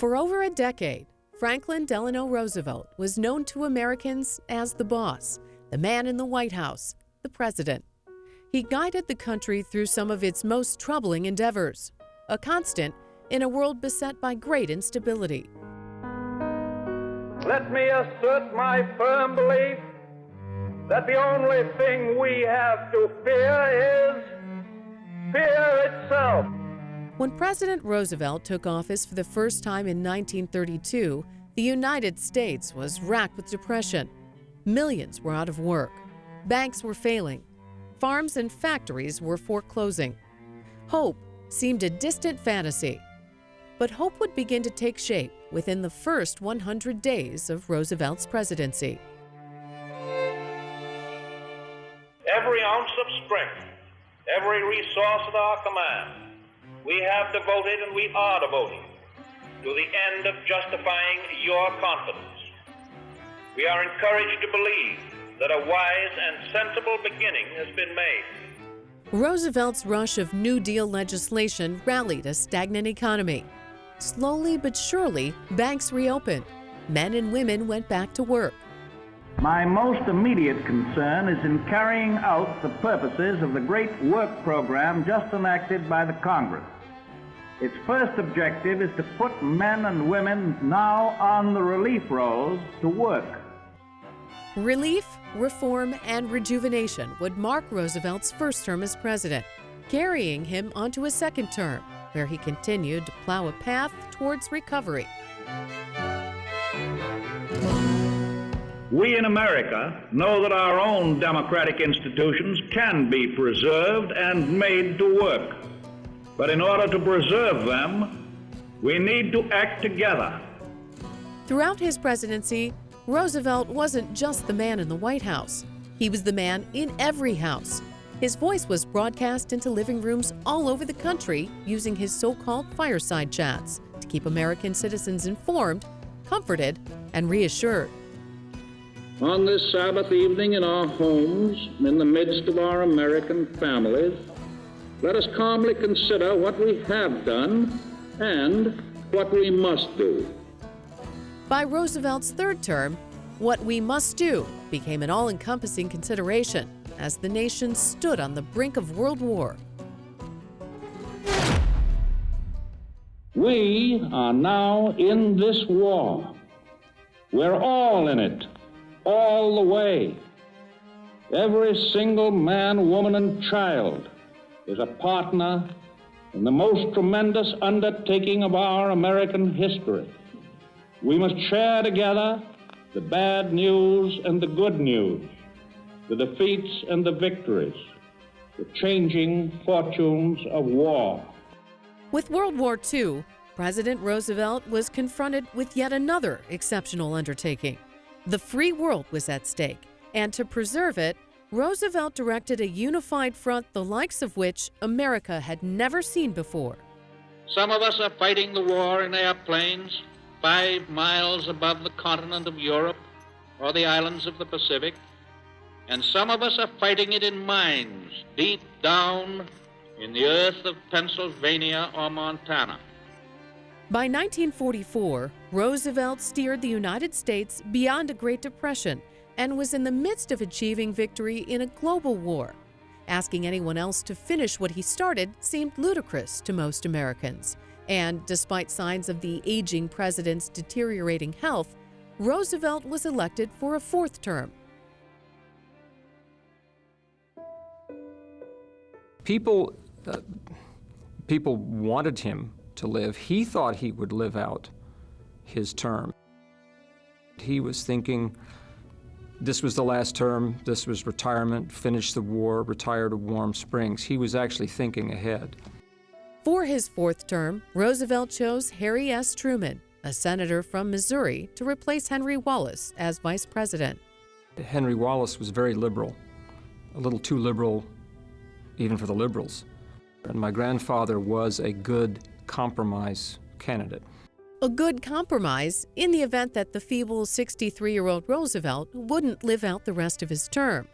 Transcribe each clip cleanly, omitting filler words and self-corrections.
For over a decade, Franklin Delano Roosevelt was known to Americans as the boss, the man in the White House, the president. He guided the country through some of its most troubling endeavors, a constant in a world beset by great instability. Let me assert my firm belief that the only thing we have to fear is fear itself. When President Roosevelt took office for the first time in 1932, the United States was racked with depression. Millions were out of work. Banks were failing. Farms and factories were foreclosing. Hope seemed a distant fantasy. But hope would begin to take shape within the first 100 days of Roosevelt's presidency. Every ounce of strength, every resource at our command, we have devoted and we are devoting to the end of justifying your confidence. We are encouraged to believe that a wise and sensible beginning has been made. Roosevelt's rush of New Deal legislation rallied a stagnant economy. Slowly but surely, banks reopened. Men and women went back to work. My most immediate concern is in carrying out the purposes of the great work program just enacted by the Congress. Its first objective is to put men and women now on the relief rolls to work. Relief, reform, and rejuvenation would mark Roosevelt's first term as president, carrying him onto a second term, where he continued to plow a path towards recovery. We in America know that our own democratic institutions can be preserved and made to work. But in order to preserve them, we need to act together. Throughout his presidency, Roosevelt wasn't just the man in the White House. He was the man in every house. His voice was broadcast into living rooms all over the country using his so-called fireside chats to keep American citizens informed, comforted, and reassured. On this Sabbath evening in our homes, in the midst of our American families, let us calmly consider what we have done and what we must do. By Roosevelt's third term, what we must do became an all-encompassing consideration as the nation stood on the brink of World War. We are now in this war. We're all in it, all the way. Every single man, woman, and child is a partner in the most tremendous undertaking of our American history. We must share together the bad news and the good news, the defeats and the victories, the changing fortunes of war. With World War II, President Roosevelt was confronted with yet another exceptional undertaking. The free world was at stake, and to preserve it, Roosevelt directed a unified front the likes of which America had never seen before. Some of us are fighting the war in airplanes 5 miles above the continent of Europe or the islands of the Pacific, and some of us are fighting it in mines deep down in the earth of Pennsylvania or Montana. By 1944, Roosevelt steered the United States beyond a Great Depression and was in the midst of achieving victory in a global war. Asking anyone else to finish what he started seemed ludicrous to most Americans. And despite signs of the aging president's deteriorating health, Roosevelt was elected for a fourth term. People wanted him to live. He thought he would live out his term. He was thinking this was the last term, this was retirement, finish the war, retire to Warm Springs. He was actually thinking ahead. For his fourth term, Roosevelt chose Harry S. Truman, a senator from Missouri, to replace Henry Wallace as vice president. Henry Wallace was very liberal, a little too liberal even for the liberals. And my grandfather was a good compromise candidate. A good compromise in the event that the feeble 63-year-old Roosevelt wouldn't live out the rest of his term.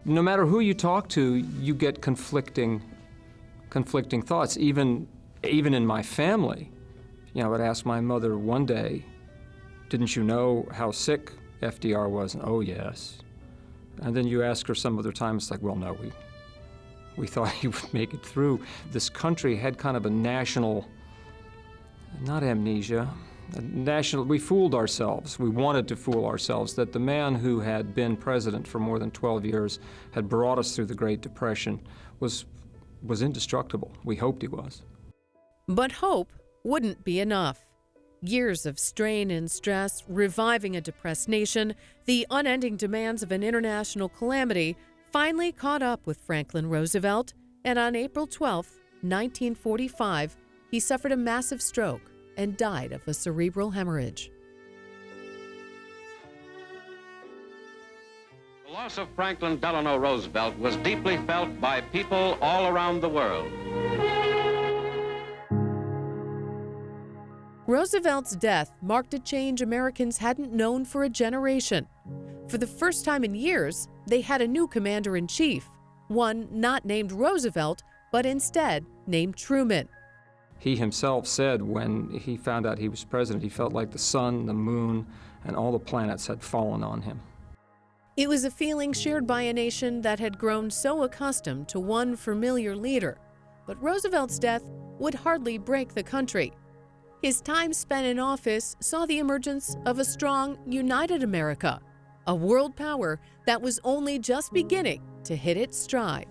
No matter who you talk to, you get conflicting thoughts. Even in my family, I would ask my mother one day, "Didn't you know how sick FDR was?" And, "Oh, yes." And then you ask her some other time, it's like, "Well, no, we thought he would make it through." This country had kind of a national, not amnesia, we fooled ourselves. We wanted to fool ourselves that the man who had been president for more than 12 years had brought us through the Great Depression was indestructible. We hoped he was. But hope wouldn't be enough. Years of strain and stress, reviving a depressed nation, the unending demands of an international calamity finally caught up with Franklin Roosevelt, and on April 12, 1945, he suffered a massive stroke and died of a cerebral hemorrhage. The loss of Franklin Delano Roosevelt was deeply felt by people all around the world. Roosevelt's death marked a change Americans hadn't known for a generation. For the first time in years, they had a new commander-in-chief, one not named Roosevelt, but instead named Truman. He himself said when he found out he was president, he felt like the sun, the moon, and all the planets had fallen on him. It was a feeling shared by a nation that had grown so accustomed to one familiar leader. But Roosevelt's death would hardly break the country. His time spent in office saw the emergence of a strong, united America, a world power that was only just beginning to hit its stride.